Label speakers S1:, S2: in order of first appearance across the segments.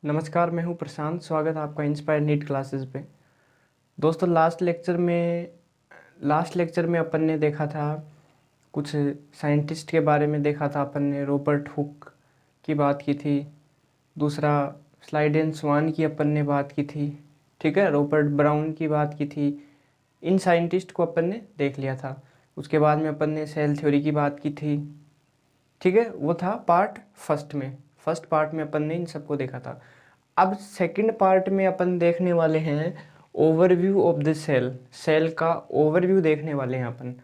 S1: नमस्कार, मैं हूं प्रशांत। स्वागत है आपका इंस्पायर नीट क्लासेस पे। दोस्तों, लास्ट लेक्चर में अपन ने देखा था, कुछ साइंटिस्ट के बारे में देखा था। अपन ने रॉबर्ट हुक की बात की थी। दूसरा, स्लाइडेन स्वान की अपन ने बात की थी। ठीक है, रॉबर्ट ब्राउन की बात की थी। इन साइंटिस्ट को अपन ने देख लिया था। उसके बाद में अपन ने सेल थ्योरी की बात की थी। ठीक है, वो था पार्ट फर्स्ट पार्ट में अपन ने इन सबको देखा था। अब सेकंड पार्ट में अपन देखने वाले हैं ओवरव्यू ऑफ द सेल का ओवरव्यू देखने वाले हैं अपन।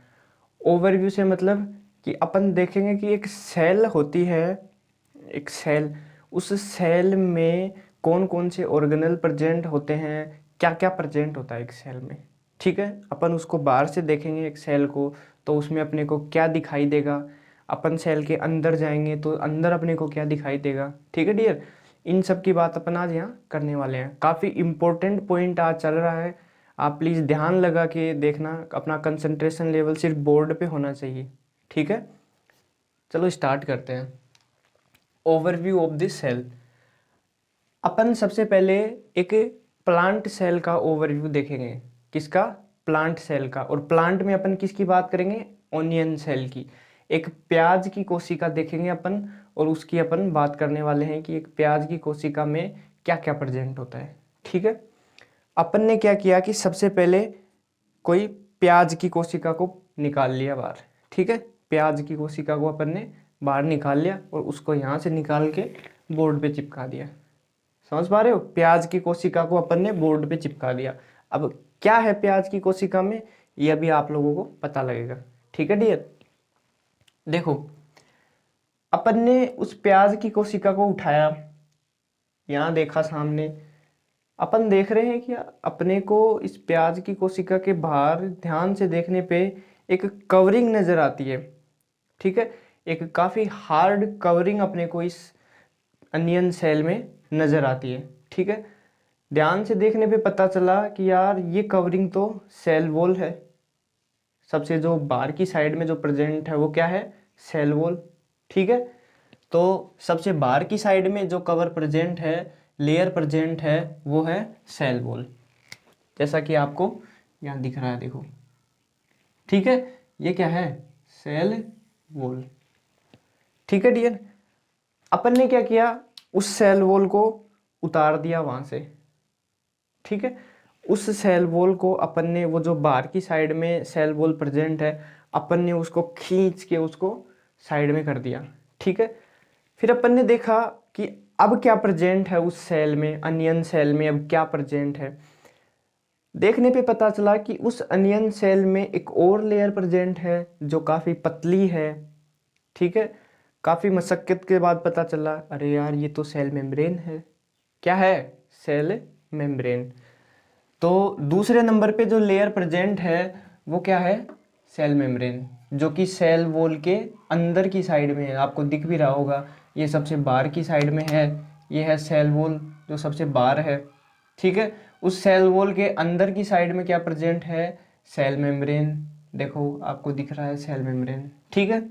S1: ओवरव्यू से मतलब कि अपन देखेंगे कि एक सेल होती है, एक सेल, उस सेल में कौन कौन से ऑर्गेनल प्रेजेंट होते हैं, क्या क्या प्रेजेंट होता है एक सेल में। ठीक है, अपन उसको बाहर से देखेंगे एक सेल को, तो उसमें अपने को क्या दिखाई देगा। अपन सेल के अंदर जाएंगे तो अंदर अपने को क्या दिखाई देगा। ठीक है डियर, इन सब की बात अपन आज यहाँ करने वाले हैं। काफ़ी इम्पोर्टेंट पॉइंट आज चल रहा है। आप प्लीज़ ध्यान लगा के देखना, अपना कंसंट्रेशन लेवल सिर्फ बोर्ड पे होना चाहिए। ठीक है, चलो स्टार्ट करते हैं। Overview of this cell. अपन सबसे पहले एक प्लांट सेल का ओवरव्यू देखेंगे। किसका? प्लांट सेल का। और प्लांट में अपन किसकी बात करेंगे? ओनियन सेल की। एक प्याज की कोशिका देखेंगे अपन, और उसकी अपन बात करने वाले हैं कि एक प्याज की कोशिका में क्या क्या प्रेजेंट होता है। ठीक है, अपन ने क्या किया कि सबसे पहले कोई प्याज की कोशिका को निकाल लिया बाहर। ठीक है, प्याज की कोशिका को अपन ने बाहर निकाल लिया और उसको यहाँ से निकाल के बोर्ड पे चिपका दिया। समझ पा रहे हो? प्याज की कोशिका को अपन ने बोर्ड पे चिपका दिया। अब क्या है प्याज की कोशिका में, ये अभी आप लोगों को पता लगेगा। ठीक है डियर, देखो, अपन ने उस प्याज की कोशिका को उठाया, यहाँ देखा सामने। अपन देख रहे हैं कि अपने को इस प्याज की कोशिका के बाहर ध्यान से देखने पे एक कवरिंग नजर आती है। ठीक है, एक काफी हार्ड कवरिंग अपने को इस अनियन सेल में नजर आती है। ठीक है, ध्यान से देखने पे पता चला कि यार ये कवरिंग तो सेल वॉल है। सबसे जो बाहर की साइड में जो प्रेजेंट है वो क्या है? Cell wall. ठीक है, तो सबसे बाहर की साइड में जो कवर प्रेजेंट है, लेयर प्रेजेंट है, वो है सेल वॉल, जैसा कि आपको यहाँ दिख रहा है, देखो। ठीक है, ये क्या है? Cell wall. ठीक है डियर, अपन ने क्या किया, उस सेल वॉल को उतार दिया वहां से। ठीक है, उस सेल वॉल को अपन ने, वो जो बाहर की साइड में सेल वॉल प्रेजेंट है, अपन ने उसको खींच के उसको साइड में कर दिया। ठीक है, फिर अपन ने देखा कि अब क्या प्रेजेंट है उस सेल में, अनियन सेल में अब क्या प्रेजेंट है। देखने पे पता चला कि उस अनियन सेल में एक और लेयर प्रेजेंट है जो काफ़ी पतली है। ठीक है, काफ़ी मशक्कत के बाद पता चला, अरे यार ये तो सेल मेम्ब्रेन है। क्या है? Cell membrane. तो दूसरे नंबर पे जो लेयर प्रेजेंट है वो क्या है? सेल मेम्ब्रेन, जो कि सेल वॉल के अंदर की साइड में है। आपको दिख भी रहा होगा, ये सबसे बाहर की साइड में है। ये है सेल वॉल जो सबसे बाहर है। ठीक है, उस सेल वॉल के अंदर की साइड में क्या प्रेजेंट है? Cell membrane. देखो आपको दिख रहा है सेल मेम्ब्रेन। ठीक है,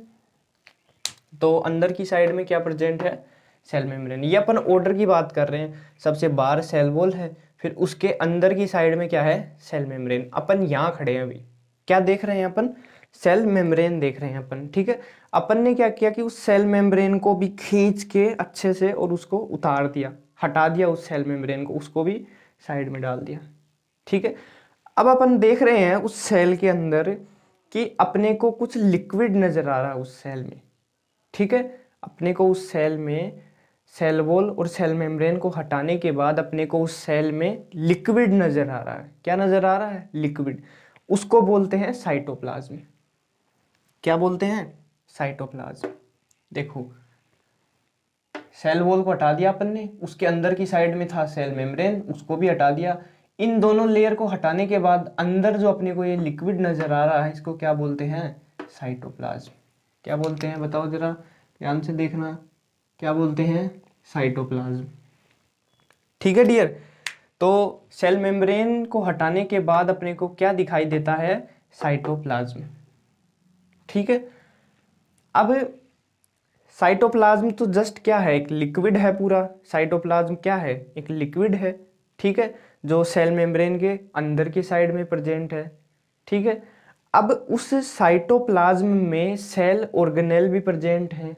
S1: तो अंदर की साइड में क्या प्रेजेंट है? Cell membrane. ये अपन ऑर्डर की बात कर रहे हैं, सबसे बाहर सेल वॉल है, फिर उसके अंदर की साइड में क्या है? Cell membrane. अपन यहाँ खड़े हैं अभी, क्या देख रहे हैं अपन? सेल मेम्ब्रेन देख रहे हैं अपन। ठीक है, अपन ने क्या किया कि उस सेल मेम्ब्रेन को भी खींच के अच्छे से और उसको उतार दिया, हटा दिया उस सेल मेम्ब्रेन को, उसको भी साइड में डाल दिया। ठीक है, अब अपन देख रहे हैं उस सेल के अंदर कि अपने को कुछ लिक्विड नजर आ रहा है उस सेल में। ठीक है, अपने को उस सेल में, सेल वॉल और सेल मेम्ब्रेन को हटाने के बाद अपने को उस सेल में लिक्विड नजर आ रहा है। क्या नजर आ रहा है? लिक्विड। उसको बोलते हैं साइटोप्लाज्म। क्या बोलते हैं? साइटोप्लाज्म। देखो, सेल वॉल को हटा दिया अपन ने, उसके अंदर की साइड में था सेल मेम्ब्रेन, उसको भी हटा दिया। इन दोनों लेयर को हटाने के बाद अंदर जो अपने को ये लिक्विड नजर आ रहा है, इसको क्या बोलते हैं? साइटोप्लाज्म। क्या बोलते हैं बताओ जरा, ध्यान से देखना। क्या बोलते हैं? साइटोप्लाज्म। ठीक है डियर, तो सेल मेम्ब्रेन को हटाने के बाद अपने को क्या दिखाई देता है? साइटोप्लाज्म। ठीक है, अब साइटोप्लाज्म तो जस्ट क्या है, एक लिक्विड है पूरा। साइटोप्लाज्म क्या है, एक लिक्विड है, ठीक है, जो सेल मेम्ब्रेन के अंदर की साइड में प्रेजेंट है, ठीक है। अब उस साइटोप्लाज्म में सेल ऑर्गेनेल भी प्रेजेंट हैं।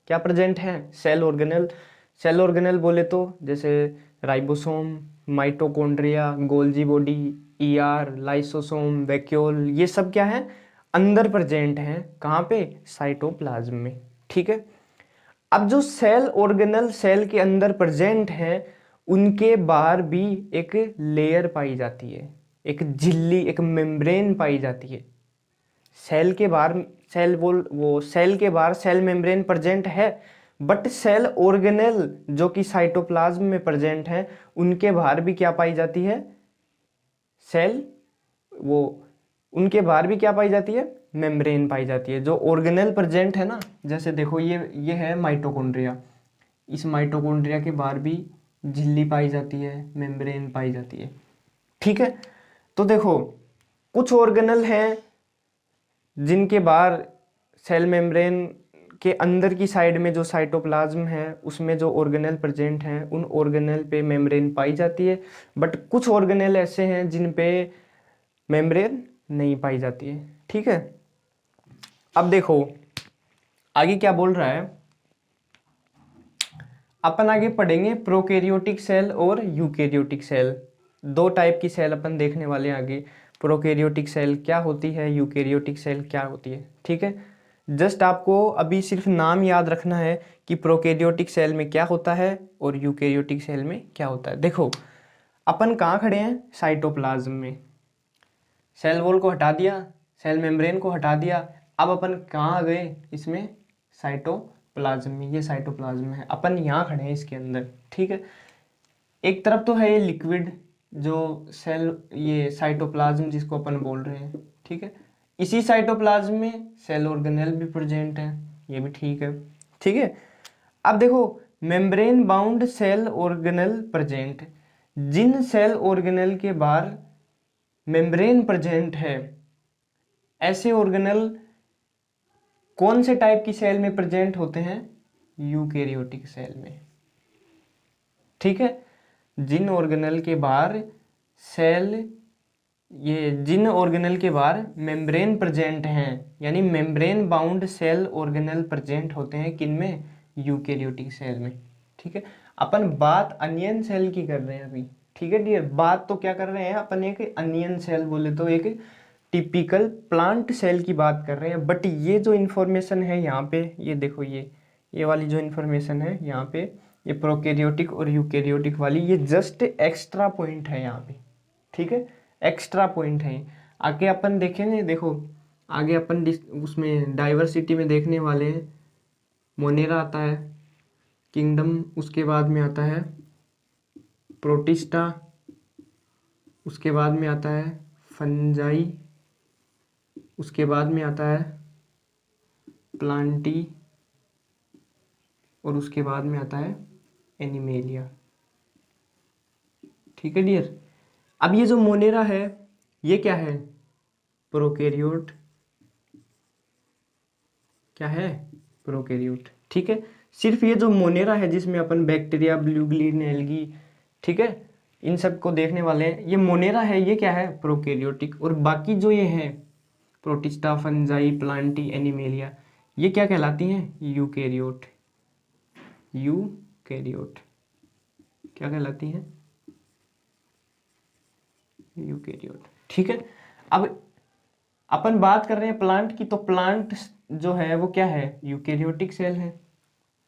S1: क्या प्रेजेंट हैं, सेल ऑर्गेनेल। सेल ऑर्गेनेल बोले तो जैसे ribosome, mitochondria, Golgi body, ER, lysosome, vacuole, ये सब क्या है, अंदर प्रेजेंट हैं। कहाँ पे, साइटोप्लाज्म में, ठीक है। अब जो सेल ऑर्गेनल सेल के अंदर प्रेजेंट हैं, उनके बाहर भी एक लेयर पाई जाती है, एक झिल्ली, एक मेम्ब्रेन पाई जाती है। सेल के बाहर सेल वो सेल के बाहर सेल मेम्ब्रेन प्रेजेंट है, बट सेल ऑर्गेनेल जो कि साइटोप्लाज्म में प्रेजेंट है, उनके बाहर भी क्या पाई जाती है, सेल वो उनके बाहर भी क्या पाई जाती है, मेम्ब्रेन पाई जाती है। जो ऑर्गेनेल प्रेजेंट है ना, जैसे देखो ये है माइटोकॉन्ड्रिया, इस माइटोकॉन्ड्रिया के बाहर भी झिल्ली पाई जाती है, मेम्ब्रेन पाई जाती है, ठीक है। तो देखो कुछ ऑर्गेनल हैं जिनके बाहर सेल मेम्ब्रेन के अंदर की साइड में जो साइटोप्लाज्म है उसमें जो ऑर्गेनेल प्रेजेंट हैं, उन ऑर्गेनेल पे मेम्ब्रेन पाई जाती है। बट कुछ ऑर्गेनेल ऐसे हैं जिन पे मेम्ब्रेन नहीं पाई जाती है, ठीक है। अब देखो आगे क्या बोल रहा है, अपन आगे पढ़ेंगे प्रोकैरियोटिक सेल और यूकैरियोटिक सेल। दो टाइप की सेल अपन देखने वाले हैं आगे। प्रोकैरियोटिक सेल क्या होती है, यूकैरियोटिक सेल क्या होती है, ठीक है। जस्ट आपको अभी सिर्फ नाम याद रखना है कि प्रोकैरियोटिक सेल में क्या होता है और यूकैरियोटिक सेल में क्या होता है। देखो अपन कहाँ खड़े हैं, साइटोप्लाज्म में। सेल वॉल को हटा दिया, सेल मेम्ब्रेन को हटा दिया, अब अपन कहाँ आ गए, इसमें साइटोप्लाज्म में। ये साइटोप्लाज्म है, अपन यहाँ खड़े हैं इसके अंदर, ठीक है। एक तरफ तो है ये लिक्विड जो सेल, ये साइटोप्लाज्म जिसको अपन बोल रहे हैं, ठीक है। इसी साइटोप्लाज्म में सेल ऑर्गेनेल भी प्रेजेंट है, ये भी ठीक है, ठीक है। अब देखो membrane bound cell organelle present, जिन सेल ऑर्गेनेल के बाहर मेम्ब्रेन प्रेजेंट है, ऐसे ऑर्गेनेल कौन से टाइप की सेल में प्रेजेंट होते हैं, यूकैरियोटिक सेल में, ठीक है। जिन ऑर्गेनेल के बाहर सेल, ये जिन ऑर्गेनेल के बाहर मेम्ब्रेन प्रेजेंट हैं, यानी membrane bound cell organelle present होते हैं किन में, यूकैरियोटिक सेल में, ठीक है। अपन बात अनियन सेल की कर रहे हैं अभी, ठीक है डियर। बात तो क्या कर रहे हैं अपन, एक अनियन सेल बोले तो एक टिपिकल प्लांट सेल की बात कर रहे हैं। बट ये जो इन्फॉर्मेशन है यहाँ पे, ये देखो ये वाली जो इन्फॉर्मेशन है यहाँ पे, ये प्रोकैरियोटिक और यूकैरियोटिक वाली, ये जस्ट एक्स्ट्रा पॉइंट है यहाँ पे, ठीक है, एक्स्ट्रा पॉइंट है। आगे अपन देखेंगे, देखो आगे अपन उसमें डाइवर्सिटी में देखने वाले हैं। मोनेरा आता है किंगडम, उसके बाद में आता है प्रोटिस्टा, उसके बाद में आता है फंजाई, उसके बाद में आता है प्लांटी, और उसके बाद में आता है एनिमेलिया, ठीक है डियर। अब ये जो मोनेरा है ये क्या है, प्रोकैरियोट, क्या है, प्रोकैरियोट, ठीक है। सिर्फ ये जो मोनेरा है जिसमें अपन बैक्टीरिया, ब्लू ग्लीन, एल्गी, ठीक है, इन सब को देखने वाले हैं, ये मोनेरा है, ये क्या है, प्रोकैरियोटिक। और बाकी जो ये है प्रोटिस्टा, फंजाई, प्लांटी, एनिमेलिया, ये क्या कहलाती हैं, यूकैरियोट। यूकैरियोट क्या कहलाती हैं, यूकैरियोट, ठीक है। अब अपन बात कर रहे हैं प्लांट की, तो प्लांट जो है वो क्या है, यूकैरियोटिक सेल है।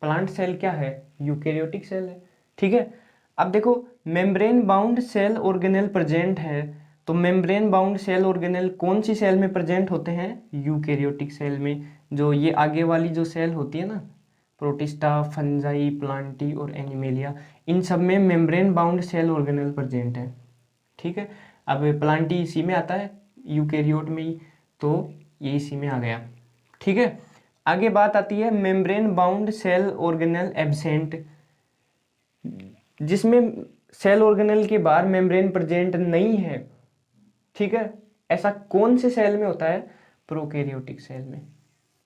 S1: प्लांट सेल क्या है, यूकैरियोटिक सेल है, ठीक है। अब देखो membrane bound cell organelle present है, तो मेम्ब्रेन बाउंड सेल ऑर्गेनेल कौन सी सेल में प्रेजेंट होते हैं, यूकैरियोटिक सेल में। जो ये आगे वाली जो सेल होती है ना, प्रोटिस्टा, फंजाई, प्लांटी और एनिमेलिया, इन सब में membrane bound cell organelle present है, ठीक है। अब प्लांटी इसी में आता है, यूकैरियोट में ही, तो ये इसी में आ गया, ठीक है। आगे बात आती है membrane bound cell organelle absent, जिसमें सेल ऑर्गेनेल के बाहर मेम्ब्रेन प्रेजेंट नहीं है, ठीक है। ऐसा कौन से सेल में होता है, प्रोकैरियोटिक सेल में,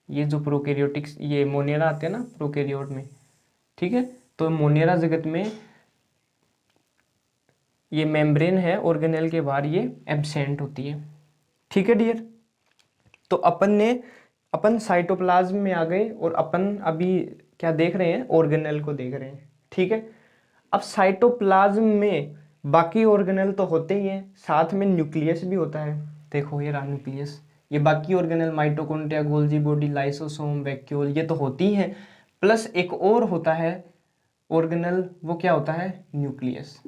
S1: ये जो प्रोकैरियोटिक्स, ये मोनेरा आते हैं ना प्रोकैरियोट में, ठीक है। तो मोनेरा जगत में ये मेम्ब्रेन है ऑर्गेनेल के बाहर, ये एब्सेंट होती है, ठीक है डियर। तो अपन साइटोप्लाज्म में आ गए और अपन अभी क्या देख रहे हैं, ऑर्गेनेल को देख रहे हैं, ठीक है। अब साइटोप्लाज्म में बाकी ऑर्गेनेल तो होते ही हैं, साथ में न्यूक्लियस भी होता है। देखो ये रहा न्यूक्लियस, ये बाकी organelle mitochondria, Golgi body, lysosome, vacuole, ये तो होती ही हैं, प्लस एक और होता है ऑर्गेनेल, वो क्या होता है, न्यूक्लियस।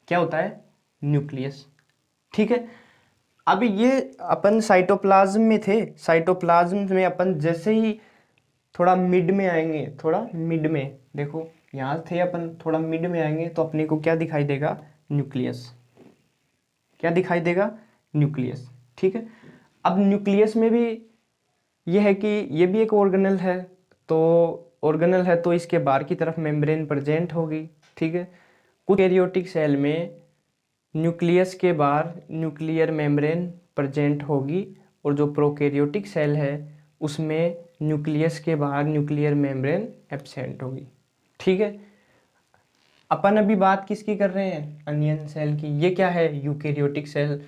S1: क्या होता है, न्यूक्लियस, ठीक है। अब ये अपन साइटोप्लाज्म में थे, साइटोप्लाज्म में अपन जैसे ही थोड़ा मिड में आएंगे, थोड़ा मिड में, देखो यहाँ थे अपन, थोड़ा मिड में आएंगे तो अपने को क्या दिखाई देगा, न्यूक्लियस। क्या दिखाई देगा, न्यूक्लियस, ठीक है। अब न्यूक्लियस में भी ये है कि ये भी एक ऑर्गेनेल है, तो ऑर्गेनेल है तो इसके बाहर की तरफ मेम्ब्रेन प्रेजेंट होगी, ठीक है। कुछ यूकेरियोटिक सेल में न्यूक्लियस के बाहर न्यूक्लियर मेम्ब्रेन प्रेजेंट होगी, और जो प्रोकैरियोटिक सेल है उसमें न्यूक्लियस के बाहर न्यूक्लियर मेम्ब्रेन एब्सेंट होगी, ठीक है। अपन अभी बात किसकी कर रहे हैं, अनियन सेल की। ये क्या है, यूकेरियोटिक सेल।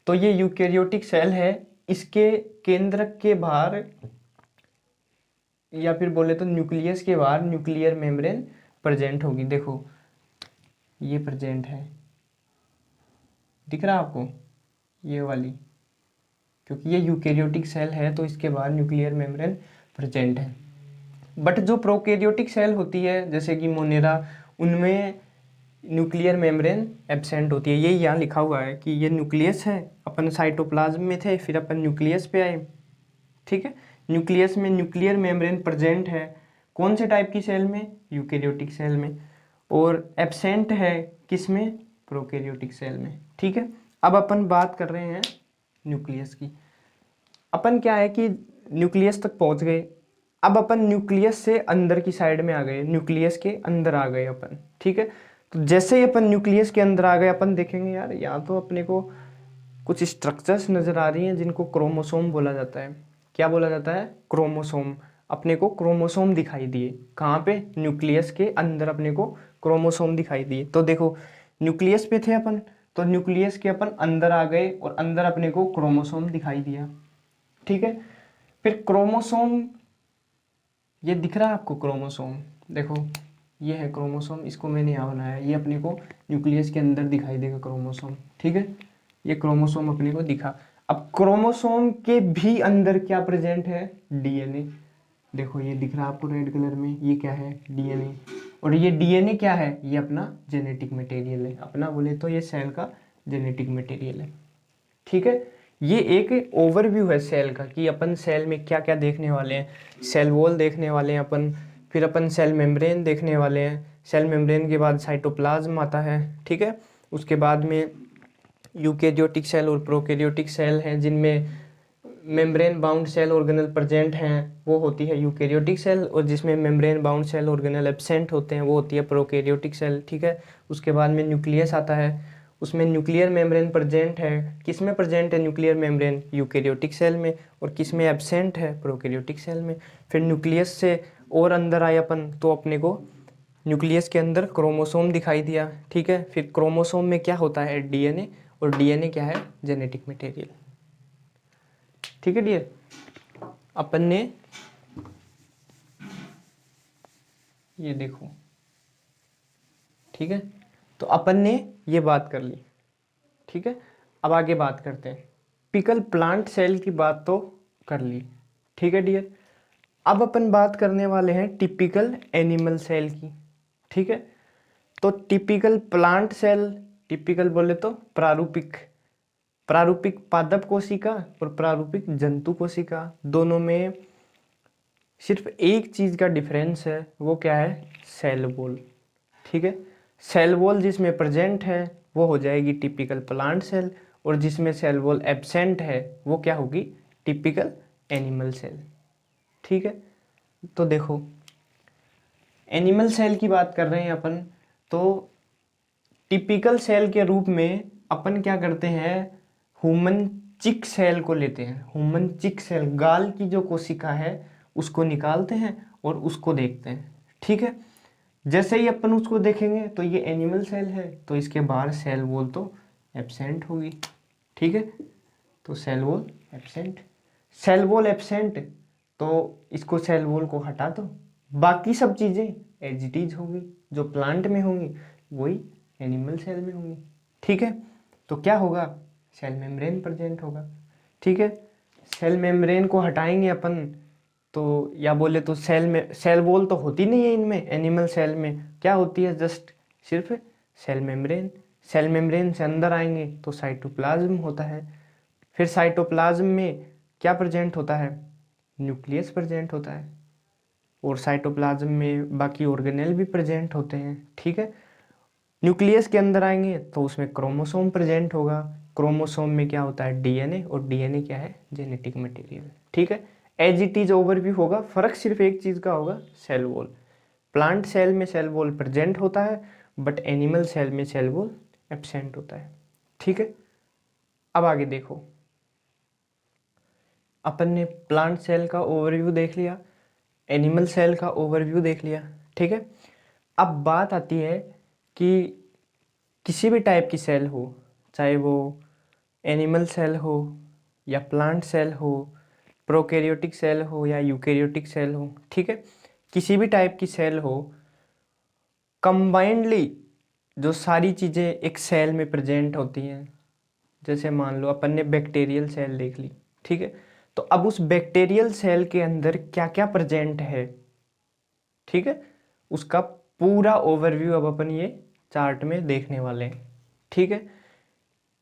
S1: तो ये यूकेरियोटिक सेल है, इसके केंद्रक के बाहर या फिर बोले तो न्यूक्लियस के बाहर न्यूक्लियर मेम्ब्रेन प्रेजेंट होगी। देखो ये प्रेजेंट है, दिख रहा है आपको, ये वाली, क्योंकि ये यूकेरियोटिक सेल है तो इसके बाहर न्यूक्लियर मेम्ब्रेन प्रेजेंट है। बट जो प्रोकैरियोटिक सेल होती है जैसे कि मोनेरा, उनमें न्यूक्लियर मेम्ब्रेन एब्सेंट होती है। यही यहाँ लिखा हुआ है कि ये न्यूक्लियस है, अपन साइटोप्लाज्म में थे, फिर अपन न्यूक्लियस पे आए, ठीक है। न्यूक्लियस में न्यूक्लियर मेम्ब्रेन प्रेजेंट है, कौन से टाइप की सेल में, यूकेरियोटिक सेल में, और एब्सेंट है किस में, प्रोकैरियोटिक सेल में, ठीक है। अब अपन बात कर रहे हैं न्यूक्लियस की। अपन क्या है कि न्यूक्लियस तक पहुंच गए, अब अपन न्यूक्लियस से अंदर की साइड में आ गए, न्यूक्लियस के अंदर आ गए अपन, ठीक है। तो जैसे ही अपन न्यूक्लियस के अंदर आ गए, अपन देखेंगे यार यहाँ तो अपने को कुछ स्ट्रक्चर्स नज़र आ रही हैं जिनको क्रोमोसोम बोला जाता है। क्या बोला जाता है, क्रोमोसोम। अपने को क्रोमोसोम दिखाई दिए, कहाँ पे, न्यूक्लियस के अंदर अपने को क्रोमोसोम दिखाई दिए। तो देखो न्यूक्लियस पे थे अपन, तो न्यूक्लियस के अपन अंदर आ गए और अंदर अपने को क्रोमोसोम दिखाई दिया, ठीक है। फिर क्रोमोसोम, ये दिख रहा है आपको क्रोमोसोम, देखो ये है क्रोमोसोम, इसको मैंने यहाँ बनाया, ये अपने को न्यूक्लियस के अंदर दिखाई देगा क्रोमोसोम, ठीक है। ये क्रोमोसोम अपने को दिखा। अब क्रोमोसोम के भी अंदर क्या प्रेजेंट है, डीएनए। देखो ये दिख रहा है आपको रेड कलर में, ये क्या है, डीएनए। और ये डीएनए क्या है, ये अपना जेनेटिक मटेरियल है, अपना बोले तो ये सेल का जेनेटिक मटेरियल है, ठीक है। ये एक ओवरव्यू है सेल का कि अपन सेल में क्या क्या देखने वाले हैं। सेल वॉल देखने वाले हैं अपन, फिर अपन सेल मेम्ब्रेन देखने वाले हैं, सेल मेम्ब्रेन के बाद साइटोप्लाज्म आता है, ठीक है। उसके बाद में यूकेरियोटिक सेल और प्रोकैरियोटिक सेल हैं, जिनमें membrane bound cell organelle present हैं, वो होती है यूकेरियोटिक सेल, और जिसमें membrane bound cell organelle absent होते हैं वो होती है प्रोकैरियोटिक सेल, ठीक है। उसके बाद में न्यूक्लियस आता है, उसमें न्यूक्लियर मेम्ब्रेन प्रेजेंट है, किस में प्रेजेंट है न्यूक्लियर मेम्ब्रेन, यूकेरियोटिक सेल में, और किस में एब्सेंट है, प्रोकैरियोटिक सेल में। फिर न्यूक्लियस से और अंदर आए अपन तो अपने को न्यूक्लियस के अंदर क्रोमोसोम दिखाई दिया, ठीक है। फिर क्रोमोसोम में क्या होता है, डीएनए, और डीएनए क्या है, जेनेटिक मटेरियल, ठीक है डियर। अपन ने ये देखो, ठीक है, तो अपन ने ये बात कर ली, ठीक है। अब आगे बात करते हैं, टिपिकल प्लांट सेल की बात तो कर ली, ठीक है डियर। अब अपन बात करने वाले हैं टिपिकल एनिमल सेल की, ठीक है। तो टिपिकल प्लांट सेल, टिपिकल बोले तो प्रारूपिक, प्रारूपिक पादप कोशिका और प्रारूपिक जंतु कोशिका, दोनों में सिर्फ एक चीज़ का डिफरेंस है, वो क्या है, सेल वॉल, ठीक है। सेल वॉल जिसमें प्रेजेंट है वो हो जाएगी टिपिकल प्लांट सेल, और जिसमें सेल वॉल एब्सेंट है वो क्या होगी, टिपिकल एनिमल सेल, ठीक है। तो देखो एनिमल सेल की बात कर रहे हैं अपन, तो टिपिकल सेल के रूप में अपन क्या करते हैं, ह्यूमन चिक सेल को लेते हैं, ह्यूमन चिक सेल, गाल की जो कोशिका है उसको निकालते हैं और उसको देखते हैं। ठीक है, जैसे ही अपन उसको देखेंगे तो ये एनिमल सेल है, तो इसके बाहर सेल वॉल तो एब्सेंट होगी। ठीक है, तो cell wall absent, cell wall absent, तो इसको सेल वॉल को हटा दो, बाकी सब चीज़ें एज इट इज होंगी, जो प्लांट में होंगी वही एनिमल सेल में होंगी। ठीक है, तो क्या होगा, सेल मेम्ब्रेन प्रेजेंट होगा। ठीक है, सेल मेम्ब्रेन को हटाएंगे अपन, तो या बोले तो सेल में सेल वॉल तो होती नहीं है इनमें, एनिमल सेल में क्या होती है, जस्ट सिर्फ सेल मेम्ब्रेन। सेल मेम्ब्रेन से अंदर आएंगे तो साइटोप्लाज्म होता है, फिर साइटोप्लाज्म में क्या प्रेजेंट होता है, न्यूक्लियस प्रेजेंट होता है, और साइटोप्लाज्म में बाकी ऑर्गेनेल भी प्रेजेंट होते हैं। ठीक है, न्यूक्लियस के अंदर आएंगे तो उसमें क्रोमोसोम प्रेजेंट होगा, क्रोमोसोम में क्या होता है, डीएनए, और डीएनए क्या है, जेनेटिक मटेरियल। ठीक है, एज इट इज ओवरव्यू होगा, फर्क सिर्फ एक चीज़ का होगा, सेल वॉल। प्लांट सेल में सेल वॉल प्रेजेंट होता है, बट एनिमल सेल में सेल वॉल एब्सेंट होता है। ठीक है, अब आगे देखो, अपन ने प्लांट सेल का ओवरव्यू देख लिया, एनिमल सेल का ओवरव्यू देख लिया। ठीक है, अब बात आती है कि किसी भी टाइप की सेल हो, चाहे वो एनिमल सेल हो या प्लांट सेल हो, प्रोकैरियोटिक सेल हो या यूकैरियोटिक सेल हो, ठीक है, किसी भी टाइप की सेल हो, कंबाइंडली जो सारी चीज़ें एक सेल में प्रेजेंट होती हैं, जैसे मान लो अपन ने बैक्टीरियल सेल देख ली। ठीक है, तो अब उस बैक्टीरियल सेल के अंदर क्या क्या प्रेजेंट है, ठीक है, उसका पूरा ओवरव्यू अब अपन ये चार्ट में देखने वाले हैं। ठीक है,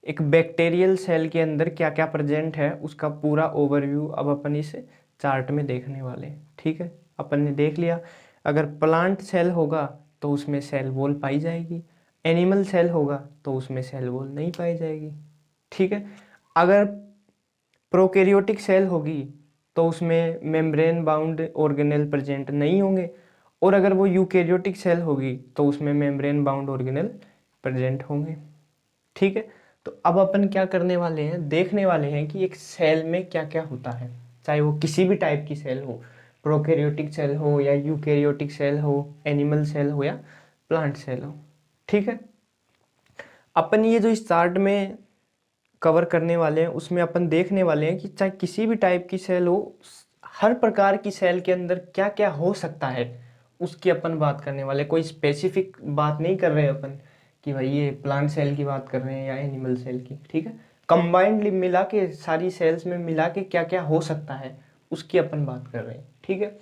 S1: एक बैक्टीरियल सेल के अंदर क्या क्या प्रेजेंट है उसका पूरा ओवरव्यू अब अपन इस चार्ट में देखने वाले हैं। ठीक है, अपन ने देख लिया, अगर प्लांट सेल होगा तो उसमें सेल वॉल पाई जाएगी, एनिमल सेल होगा तो उसमें सेल वॉल नहीं पाई जाएगी। ठीक है, अगर प्रोकैरियोटिक सेल होगी तो उसमें मेम्ब्रेन बाउंड ऑर्गेनेल प्रेजेंट नहीं होंगे, और अगर वो यूकैरियोटिक सेल होगी तो उसमें मेम्ब्रेन बाउंड ऑर्गेनेल प्रेजेंट होंगे। ठीक है, तो अब अपन क्या करने वाले हैं, देखने वाले हैं कि एक सेल में क्या क्या होता है, चाहे वो किसी भी टाइप की सेल हो, प्रोकैरियोटिक सेल हो या यूकैरियोटिक सेल हो, एनिमल सेल हो या प्लांट सेल हो। ठीक है, अपन ये जो इस चार्ट में कवर करने वाले हैं उसमें अपन देखने वाले हैं कि चाहे किसी भी टाइप की सेल हो, हर प्रकार की सेल के अंदर क्या क्या हो सकता है उसकी अपन बात करने वाले, कोई स्पेसिफिक बात नहीं कर रहे हैं अपन कि भाई ये प्लांट सेल की बात कर रहे हैं या एनिमल सेल की। ठीक है, कंबाइंडली मिला के सारी सेल्स में मिला के क्या क्या हो सकता है उसकी अपन बात कर रहे हैं। ठीक है,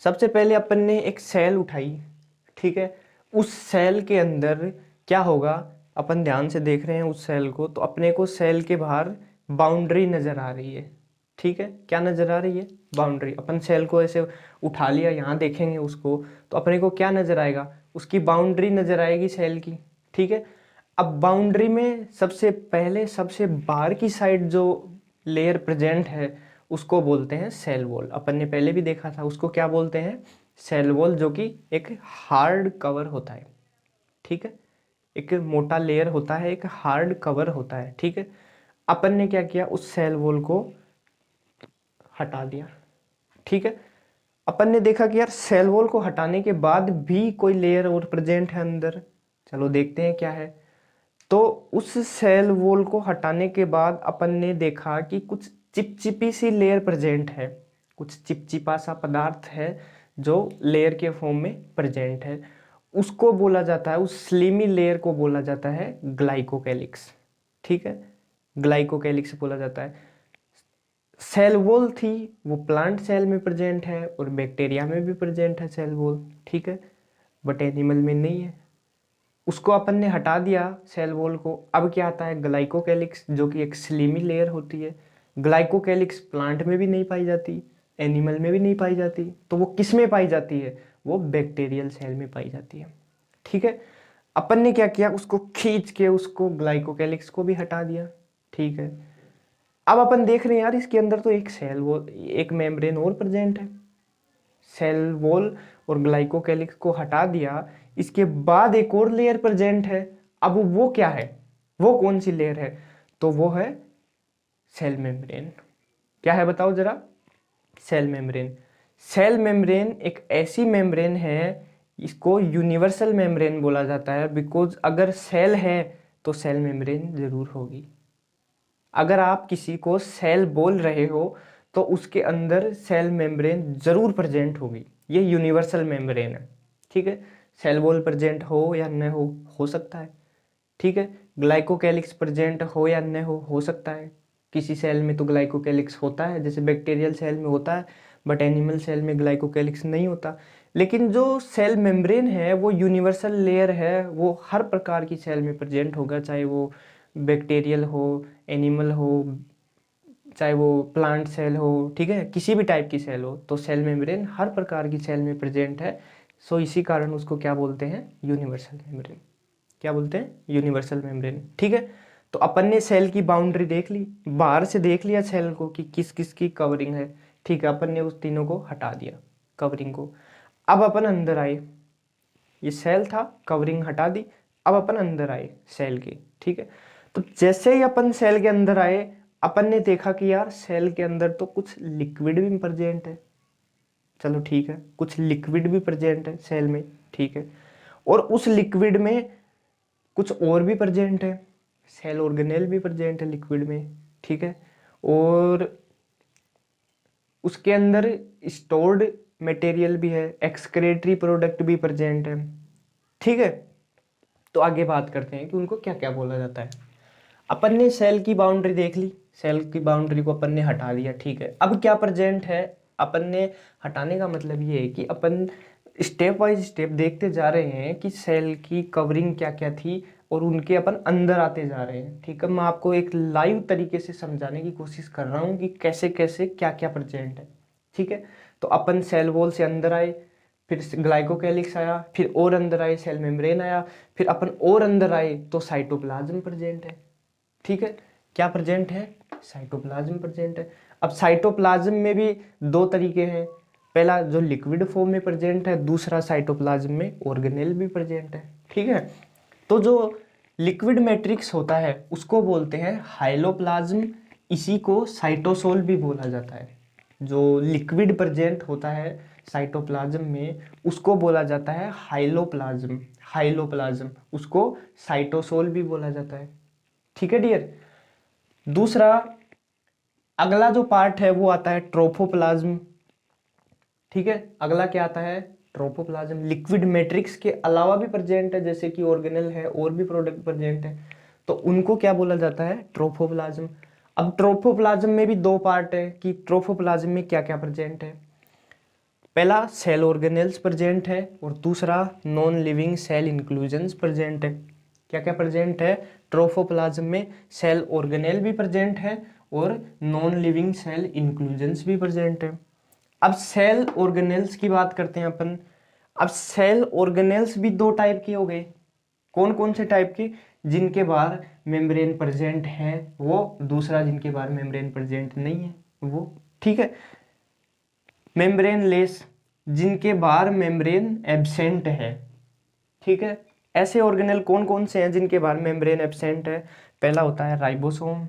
S1: सबसे पहले अपन ने एक सेल उठाई। ठीक है, उस सेल के अंदर क्या होगा, अपन ध्यान से देख रहे हैं उस सेल को, तो अपने को सेल के बाहर बाउंड्री नज़र आ रही है। ठीक है, क्या नज़र आ रही है, बाउंड्री। अपन सेल को ऐसे उठा लिया, यहाँ देखेंगे उसको तो अपने को क्या नज़र आएगा, उसकी बाउंड्री नज़र आएगी सेल की। ठीक है, अब बाउंड्री में सबसे पहले सबसे बाहर की साइड जो लेयर प्रेजेंट है उसको बोलते हैं सेल वॉल। अपन ने पहले भी देखा था, उसको क्या बोलते हैं, सेल वॉल, जो कि एक हार्ड कवर होता है। ठीक है, एक मोटा लेयर होता है, एक हार्ड कवर होता है। ठीक है, अपन ने क्या किया, उस सेल वॉल को हटा दिया। ठीक है, अपन ने देखा कि यार सेल वॉल को हटाने के बाद भी कोई लेयर और प्रेजेंट है अंदर, चलो देखते हैं क्या है। तो उस सेल वॉल को हटाने के बाद अपन ने देखा कि कुछ चिपचिपी सी लेयर प्रेजेंट है, कुछ चिपचिपा सा पदार्थ है जो लेयर के फॉर्म में प्रेजेंट है, उसको बोला जाता है, उस स्लिमी लेयर को बोला जाता है ग्लाइकोकैलिक्स। ठीक है, ग्लाइकोकैलिक्स बोला जाता है। सेल वॉल थी वो प्लांट सेल में प्रेजेंट है और बैक्टीरिया में भी प्रेजेंट है सेल वॉल। ठीक है, बट एनिमल में नहीं है, उसको अपन ने हटा दिया सेल वॉल को। अब क्या आता है, ग्लाइकोकैलिक्स, जो कि एक स्लिमी लेयर होती है। ग्लाइकोकैलिक्स प्लांट में भी नहीं पाई जाती, एनिमल में भी नहीं पाई जाती, तो वो किस में पाई जाती है, वो बैक्टीरियल सेल में पाई जाती है। ठीक है, अपन ने क्या किया, उसको खींच के उसको ग्लाइकोकैलिक्स को भी हटा दिया। ठीक है, अब अपन देख रहे हैं यार इसके अंदर तो एक सेल वॉल, एक मेम्ब्रेन और प्रेजेंट है। सेल वॉल और ग्लाइकोकैलिक्स को हटा दिया, इसके बाद एक और लेयर प्रेजेंट है। अब वो क्या है, वो कौन सी लेयर है, तो वो है सेल मेम्ब्रेन। क्या है बताओ जरा? Cell membrane. सेल मेम्ब्रेन एक ऐसी मेम्ब्रेन है, इसको यूनिवर्सल मेम्ब्रेन बोला जाता है, बिकॉज अगर सेल है तो सेल मेम्ब्रेन जरूर होगी। अगर आप किसी को सेल बोल रहे हो तो उसके अंदर सेल मेम्ब्रेन जरूर प्रेजेंट होगी। ये यूनिवर्सल मेम्ब्रेन है, ठीक है। सेल वॉल प्रेजेंट हो या न हो सकता है, ठीक है। ग्लाइकोकैलिक्स प्रेजेंट हो या न हो सकता है। किसी सेल में तो ग्लाइकोकैलिक्स होता है, जैसे बैक्टीरियल सेल में होता है, बट एनिमल सेल में ग्लाइकोकैलिक्स नहीं होता। लेकिन जो सेल मेम्ब्रेन है वो यूनिवर्सल लेयर है, वो हर प्रकार की सेल में प्रेजेंट होगा, चाहे वो बैक्टीरियल हो, एनिमल हो, चाहे वो प्लांट सेल हो, ठीक है, किसी भी टाइप की सेल हो, तो सेल मेम्ब्रेन हर प्रकार की सेल में प्रेजेंट है। सो इसी कारण उसको क्या बोलते हैं? Universal membrane. क्या बोलते हैं? यूनिवर्सल मेम्ब्रेन, ठीक है। तो अपन ने सेल की बाउंड्री देख ली, बाहर से देख लिया सेल को कि किस किस की कवरिंग है, ठीक है। अपन ने उस तीनों को हटा दिया, कवरिंग को। अब अपन अंदर आए, ये सेल था, कवरिंग हटा दी, अब अपन अंदर आए सेल के, ठीक है। तो जैसे ही अपन सेल के अंदर आए, अपन ने देखा कि यार सेल के अंदर तो कुछ लिक्विड भी प्रेजेंट है। चलो ठीक है, कुछ लिक्विड भी प्रेजेंट है सेल में, ठीक है। और उस लिक्विड में कुछ और भी प्रेजेंट है, सेल ऑर्गेनेल भी प्रेजेंट है लिक्विड में, ठीक है। और उसके अंदर स्टोर्ड मटेरियल भी है, एक्सक्रेटरी प्रोडक्ट भी प्रेजेंट है, ठीक है। तो आगे बात करते हैं कि उनको क्या क्या बोला जाता है। अपन ने सेल की बाउंड्री देख ली, सेल की बाउंड्री को अपन ने हटा दिया, ठीक है। अब क्या प्रेजेंट है? अपन ने हटाने का मतलब ये है कि अपन स्टेप बाय स्टेप देखते जा रहे हैं कि सेल की कवरिंग क्या क्या थी और उनके अपन अंदर आते जा रहे हैं, ठीक है। मैं आपको एक लाइव तरीके से समझाने की कोशिश कर रहा हूँ कि कैसे कैसे क्या क्या प्रेजेंट है, ठीक है। तो अपन सेल वॉल से अंदर आए, फिर ग्लाइकोकैलिक्स आया, फिर और अंदर आए सेल मेम्ब्रेन आया, फिर अपन और अंदर आए तो साइटोप्लाज्म प्रेजेंट है, ठीक है। क्या प्रेजेंट है? साइटोप्लाज्म प्रेजेंट है। अब साइटोप्लाज्म में भी दो तरीके हैं, पहला जो लिक्विड फॉर्म में प्रेजेंट है, दूसरा साइटोप्लाज्म में ऑर्गेनेल भी प्रेजेंट है, ठीक है। तो जो लिक्विड मैट्रिक्स होता है उसको बोलते हैं हाइलोप्लाज्म, इसी को साइटोसोल भी बोला जाता है। जो लिक्विड प्रेजेंट होता है साइटोप्लाज्म में उसको बोला जाता है हाइलोप्लाज्म, हाइलोप्लाज्म, उसको साइटोसोल भी बोला जाता है, ठीक है डियर। दूसरा अगला जो पार्ट है वो आता है ट्रोफोप्लाज्म, ठीक है। अगला क्या आता है? ट्रोफोप्लाज्म। लिक्विड मैट्रिक्स के अलावा भी प्रेजेंट है, जैसे कि ऑर्गेनेल है और भी प्रोडक्ट प्रेजेंट है, तो उनको क्या बोला जाता है? ट्रोफोप्लाज्म। अब ट्रोफोप्लाज्म में भी दो पार्ट है कि ट्रोफोप्लाज्म में क्या क्या प्रेजेंट है। पहला सेल ऑर्गेनेल्स प्रेजेंट है और दूसरा non living cell inclusions present है। क्या क्या प्रेजेंट है? ट्रोफोप्लाज्म में सेल ऑर्गेनेल भी प्रेजेंट है और नॉन लिविंग सेल इंक्लूजन्स भी प्रेजेंट है। अब सेल ऑर्गेनेल्स की बात करते हैं अपन। अब सेल ऑर्गेनेल्स भी दो टाइप के हो गए। कौन कौन से टाइप के? जिनके बाहर मेम्ब्रेन प्रेजेंट है वो, दूसरा जिनके बाहर मेम्ब्रेन प्रेजेंट नहीं है वो, ठीक है। मेम्ब्रेन लेस, जिनके बाहर मेम्ब्रेन एब्सेंट है, ठीक है। ऐसे ऑर्गेनेल कौन कौन से हैं जिनके बाहर मेम्ब्रेन एब्सेंट है? पहला होता है राइबोसोम,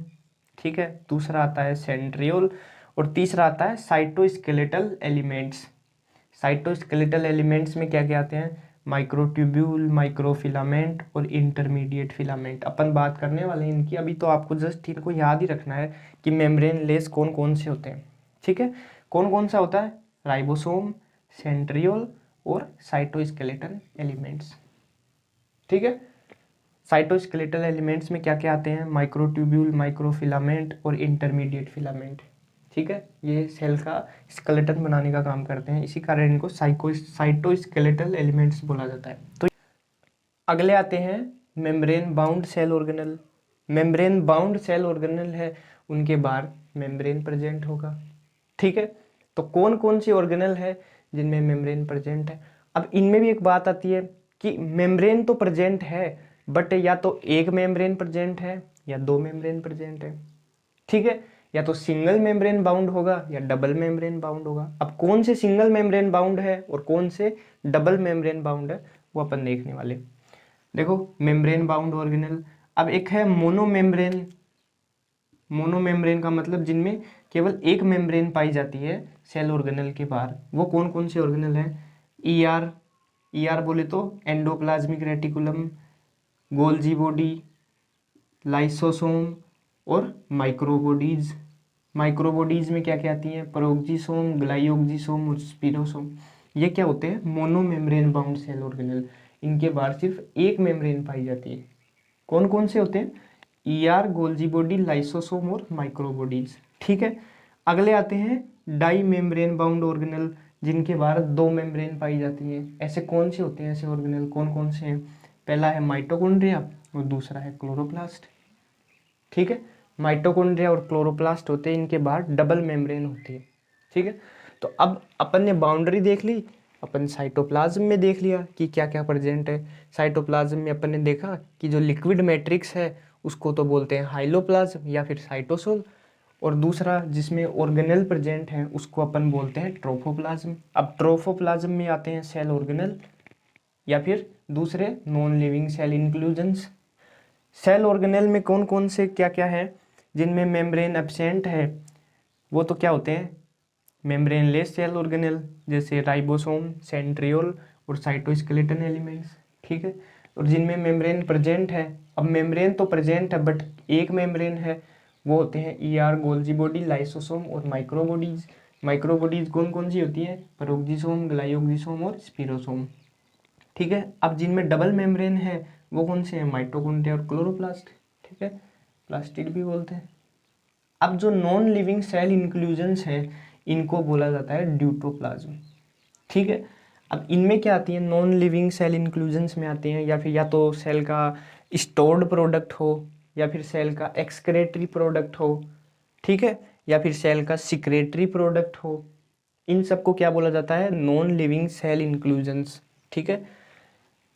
S1: ठीक है। दूसरा आता है सेंट्रियोल और तीसरा आता है साइटोस्केलेटल एलिमेंट्स। साइटोस्केलेटल एलिमेंट्स में क्या क्या आते हैं? माइक्रोट्यूब्यूल, माइक्रोफिलामेंट और इंटरमीडिएट फिलामेंट। अपन बात करने वाले हैं इनकी, अभी तो आपको जस्ट इनको याद ही रखना है कि मेम्ब्रेन लेस कौन कौन से होते हैं, ठीक है। कौन कौन सा होता है? राइबोसोम, सेंट्रियोल और साइटोस्केलेटल एलिमेंट्स, ठीक है। साइटोस्केलेटल एलिमेंट्स में क्या क्या आते हैं? माइक्रोट्यूब्यूल, माइक्रोफिलामेंट और इंटरमीडिएट फिलामेंट, ठीक है। ये सेल का स्केलेटन बनाने का काम करते हैं, इसी कारण इनको साइटोस्केलेटल एलिमेंट्स बोला जाता है। तो अगले आते हैं membrane bound cell organelle. Membrane bound cell organelle है, उनके बाहर मेम्ब्रेन प्रेजेंट होगा, ठीक है। तो कौन कौन सी ऑर्गेनल है जिनमें मेम्ब्रेन प्रेजेंट है? अब इनमें भी एक बात आती है कि मेम्ब्रेन तो प्रेजेंट है, बट या तो एक मेम्ब्रेन प्रेजेंट है या दो मेम्ब्रेन प्रेजेंट है, ठीक है। या तो सिंगल मेम्ब्रेन बाउंड होगा या डबल मेम्ब्रेन बाउंड होगा। अब कौन से सिंगल मेम्ब्रेन बाउंड है और कौन से डबल मेम्ब्रेन बाउंड है वो अपन देखने वाले। देखो मेम्ब्रेन बाउंड ऑर्गेनल, अब एक है मोनो मेम्ब्रेन, मोनोमेम्ब्रेन का मतलब जिनमें केवल एक मेम्ब्रेन पाई जाती है सेल ऑर्गेनल के बाहर। वो कौन कौन से ऑर्गेनल हैं? ईआर बोले तो endoplasmic reticulum, Golgi body, lysosome और माइक्रोबॉडीज। माइक्रोबॉडीज में क्या क्या आती हैं? परोक्सिसोम, ग्लाइओक्सिसोम और स्पिरोसोम। ये क्या होते हैं? मोनोमेम्ब्रेन बाउंड सेल ऑर्गेनल। इनके बाहर सिर्फ एक मेम्ब्रेन पाई जाती है। कौन कौन से होते हैं? ईआर, गोल्जी बॉडी, लाइसोसोम और माइक्रोबॉडीज। ठीक है, अगले आते हैं डाई मेम्ब्रेन बाउंड ऑर्गेनल, जिनके बाहर दो मेम्ब्रेन पाई जाती है। ऐसे कौन से होते हैं ऐसे ऑर्गेनल? कौन कौन से हैं? पहला है माइटोकॉन्ड्रिया और दूसरा है क्लोरोप्लास्ट। ठीक है, माइटोकॉन्ड्रिया और क्लोरोप्लास्ट होते हैं, इनके बाहर डबल मेम्ब्रेन होती है। ठीक है, तो अब अपन ने बाउंड्री देख ली, अपन साइटोप्लाज्म में देख लिया कि क्या क्या प्रेजेंट है। साइटोप्लाज्म में अपन ने देखा कि जो लिक्विड मैट्रिक्स है उसको तो बोलते हैं हाइलोप्लाज्म या फिर साइटोसोल, और दूसरा जिसमें ऑर्गेनल प्रेजेंट है उसको अपन बोलते हैं ट्रोफोप्लाज्म। अब ट्रोफोप्लाज्म में आते हैं सेल ऑर्गेनल या फिर दूसरे non living cell inclusions. Cell organelle में कौन कौन से क्या क्या है? जिनमें मेम्ब्रेन एब्सेंट है वो तो क्या होते हैं? मेम्ब्रेनलेस सेल ऑर्गेनल, जैसे राइबोसोम, सेंट्रियोल और साइटोस्केलेटन एलिमेंट्स। ठीक है, और जिनमें मेम्ब्रेन प्रेजेंट है, अब मेम्ब्रेन तो प्रेजेंट है बट एक मेम्ब्रेन है, वो होते हैं ईआर, गोल्जी बॉडी, लाइसोसोम और माइक्रोबॉडीज। माइक्रोबॉडीज कौन कौन सी होती हैं? परोक्सिसोम, ग्लाइओक्सिसोम और स्पिरोसोम। ठीक है, अब जिनमें डबल मेम्ब्रेन है वो कौन से हैं? माइटोकॉन्ड्रिया और क्लोरोप्लास्ट। ठीक है, प्लास्टिड भी बोलते हैं। अब जो नॉन लिविंग सेल इंक्लूजन्स हैं इनको बोला जाता है ड्यूटोप्लाज्म। ठीक है, अब इनमें क्या आती है? नॉन लिविंग सेल इंक्लूजन्स में आते हैं या तो सेल का स्टोर्ड प्रोडक्ट हो, या फिर सेल का एक्सक्रेटरी प्रोडक्ट हो, ठीक है, या फिर सेल का सिक्रेटरी प्रोडक्ट हो। इन सबको क्या बोला जाता है? Non living cell inclusions. ठीक है,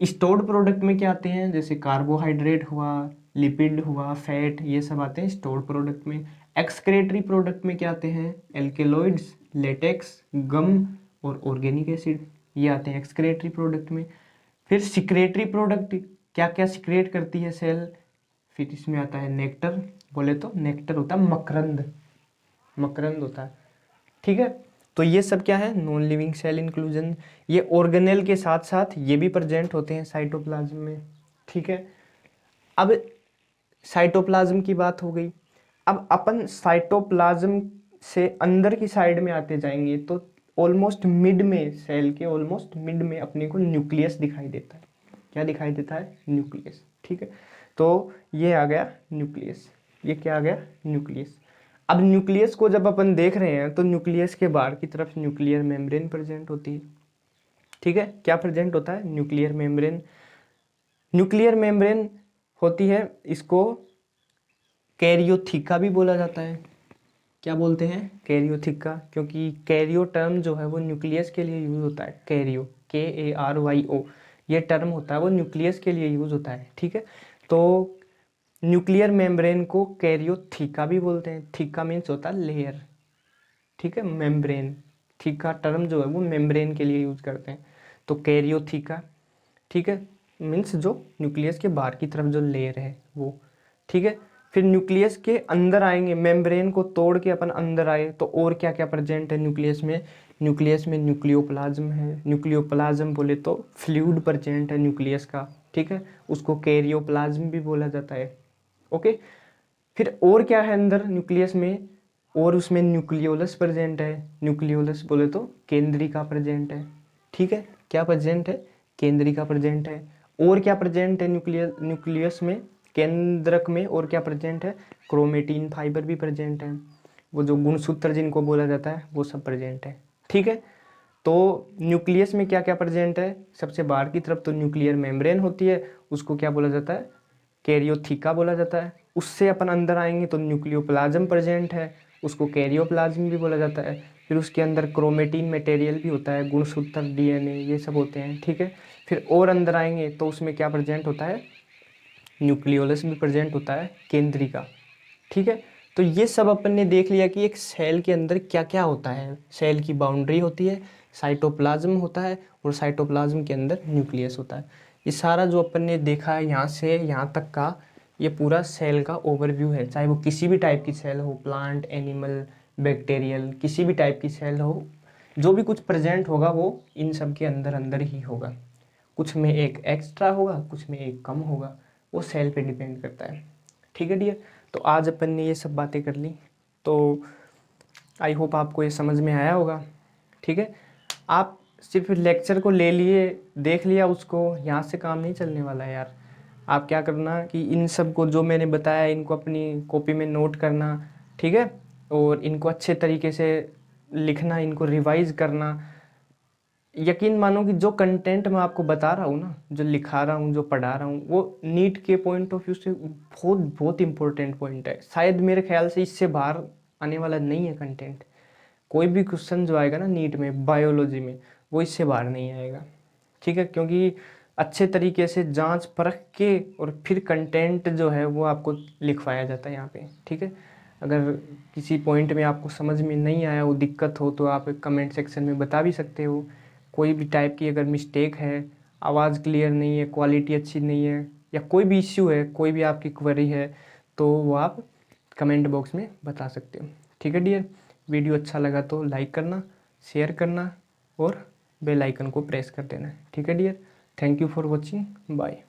S1: स्टोर्ड प्रोडक्ट में क्या आते हैं? जैसे कार्बोहाइड्रेट हुआ, लिपिड हुआ, फैट, ये सब आते हैं स्टोर्ड प्रोडक्ट में। एक्सक्रेटरी प्रोडक्ट में क्या आते हैं? एल्केलॉइड्स, लेटेक्स, गम और ऑर्गेनिक एसिड, ये आते हैं एक्सक्रेटरी प्रोडक्ट में। फिर सिक्रेटरी प्रोडक्ट क्या क्या सिक्रेट करती है सेल? फिर इसमें आता है नेक्टर। बोले तो नेक्टर होता है मकरंद, मकरंद होता है। ठीक है, तो ये सब क्या है? Non living cell inclusion. ये ऑर्गेनेल के साथ साथ ये भी प्रेजेंट होते हैं साइटोप्लाज्म में। ठीक है, अब साइटोप्लाज्म की बात हो गई। अब अपन साइटोप्लाज्म से अंदर की साइड में आते जाएंगे तो ऑलमोस्ट मिड में, सेल के ऑलमोस्ट मिड में अपने को न्यूक्लियस दिखाई देता है। क्या दिखाई देता है? न्यूक्लियस। ठीक है, तो ये आ गया न्यूक्लियस। ये क्या आ गया? न्यूक्लियस। अब न्यूक्लियस को जब अपन देख रहे हैं तो न्यूक्लियस के बाहर की तरफ न्यूक्लियर मेम्ब्रेन प्रेजेंट होती है। ठीक है, क्या प्रेजेंट होता है? Nuclear membrane. न्यूक्लियर मेम्ब्रेन होती है, इसको कैरियोथिका भी बोला जाता है। क्या बोलते हैं? कैरियोथिका, क्योंकि कैरियो टर्म जो है वो न्यूक्लियस के लिए यूज होता है। कैरियो, KARYO, ये टर्म होता है वो न्यूक्लियस के लिए यूज होता है। ठीक है, तो न्यूक्लियर मेम्ब्रेन को कैरियोथिका भी बोलते हैं। थीका मीन्स होता है लेयर। ठीक है, मेम्ब्रेन, थीका टर्म जो है वो मेम्ब्रेन के लिए यूज करते हैं, तो कैरियोथिका। ठीक है, मीन्स जो न्यूक्लियस के बाहर की तरफ जो लेयर है वो। ठीक है, फिर न्यूक्लियस के अंदर आएंगे, मेम्ब्रेन को तोड़ के अपन अंदर आए तो और क्या क्या प्रेजेंट है न्यूक्लियस में? न्यूक्लियस में न्यूक्लियोप्लाज्म है। न्यूक्लियोप्लाज्म बोले तो फ्लूइड प्रेजेंट है न्यूक्लियस का। ठीक है, उसको कैरियोप्लाज्म भी बोला जाता है। ओके, फिर और क्या है अंदर न्यूक्लियस में? और उसमें न्यूक्लियोलस प्रेजेंट है। न्यूक्लियोलस बोले तो केंद्रिका प्रेजेंट है। ठीक है, क्या प्रेजेंट है? केंद्रिका प्रेजेंट है। और क्या प्रेजेंट है न्यूक्लियस में, केंद्रक में? और क्या प्रेजेंट है? क्रोमेटिन फाइबर भी प्रेजेंट है। वो जो गुणसूत्र जिनको बोला जाता है वो सब प्रेजेंट है। ठीक है, तो न्यूक्लियस में क्या क्या प्रेजेंट है? सबसे बाहर की तरफ तो न्यूक्लियर मेम्ब्रेन होती है, उसको क्या बोला जाता है? कैरियोथिका बोला जाता है। उससे अपन अंदर आएंगे तो न्यूक्लियोप्लाज्म प्रेजेंट है, उसको कैरियोप्लाज्म भी बोला जाता है। फिर उसके अंदर क्रोमेटिन मटेरियल भी होता है, गुणसूत्र, DNA, ये सब होते हैं। ठीक है, फिर और अंदर आएंगे तो उसमें क्या प्रेजेंट होता है? न्यूक्लियोलस भी प्रेजेंट होता है, केंद्रिका। ठीक है, तो ये सब अपन ने देख लिया कि एक सेल के अंदर क्या क्या होता है। सेल की बाउंड्री होती है, साइटोप्लाज्म होता है, और साइटोप्लाज्म के अंदर न्यूक्लियस होता है। ये सारा जो अपन ने देखा है यहाँ से यहाँ तक का, ये पूरा सेल का ओवरव्यू है, चाहे वो किसी भी टाइप की सेल हो, प्लांट, एनिमल, बैक्टीरियल, किसी भी टाइप की सेल हो, जो भी कुछ प्रेजेंट होगा वो इन सब के अंदर अंदर ही होगा। कुछ में एक एक्स्ट्रा होगा, कुछ में एक कम होगा, वो सेल पे डिपेंड करता है। ठीक है डियर, तो आज अपन ने ये सब बातें कर ली, तो आई होप आपको ये समझ में आया होगा। ठीक है, आप सिर्फ लेक्चर को ले लिए, देख लिया उसको, यहाँ से काम नहीं चलने वाला है यार। आप क्या करना कि इन सब को जो मैंने बताया इनको अपनी कॉपी में नोट करना, ठीक है, और इनको अच्छे तरीके से लिखना, इनको रिवाइज करना। यकीन मानो कि जो कंटेंट मैं आपको बता रहा हूँ ना, जो लिखा रहा हूँ, जो पढ़ा रहा हूँ, वो नीट के पॉइंट ऑफ व्यू से बहुत बहुत इंपॉर्टेंट पॉइंट है। शायद मेरे ख्याल से इससे बाहर आने वाला नहीं है कंटेंट। कोई भी क्वेश्चन जो आएगा ना नीट में, बायोलॉजी में, वो इससे बाहर नहीं आएगा। ठीक है, क्योंकि अच्छे तरीके से जांच परख के और फिर कंटेंट जो है वो आपको लिखवाया जाता है यहाँ पे। ठीक है, अगर किसी पॉइंट में आपको समझ में नहीं आया, वो दिक्कत हो, तो आप कमेंट सेक्शन में बता भी सकते हो। कोई भी टाइप की अगर मिस्टेक है, आवाज़ क्लियर नहीं है, क्वालिटी अच्छी नहीं है, या कोई भी इश्यू है, कोई भी आपकी क्वेरी है, तो वो आप कमेंट बॉक्स में बता सकते हो। ठीक है डियर, वीडियो अच्छा लगा तो लाइक करना, शेयर करना और बेल आइकन को प्रेस कर देना। ठीक है dear, thank you for watching, bye.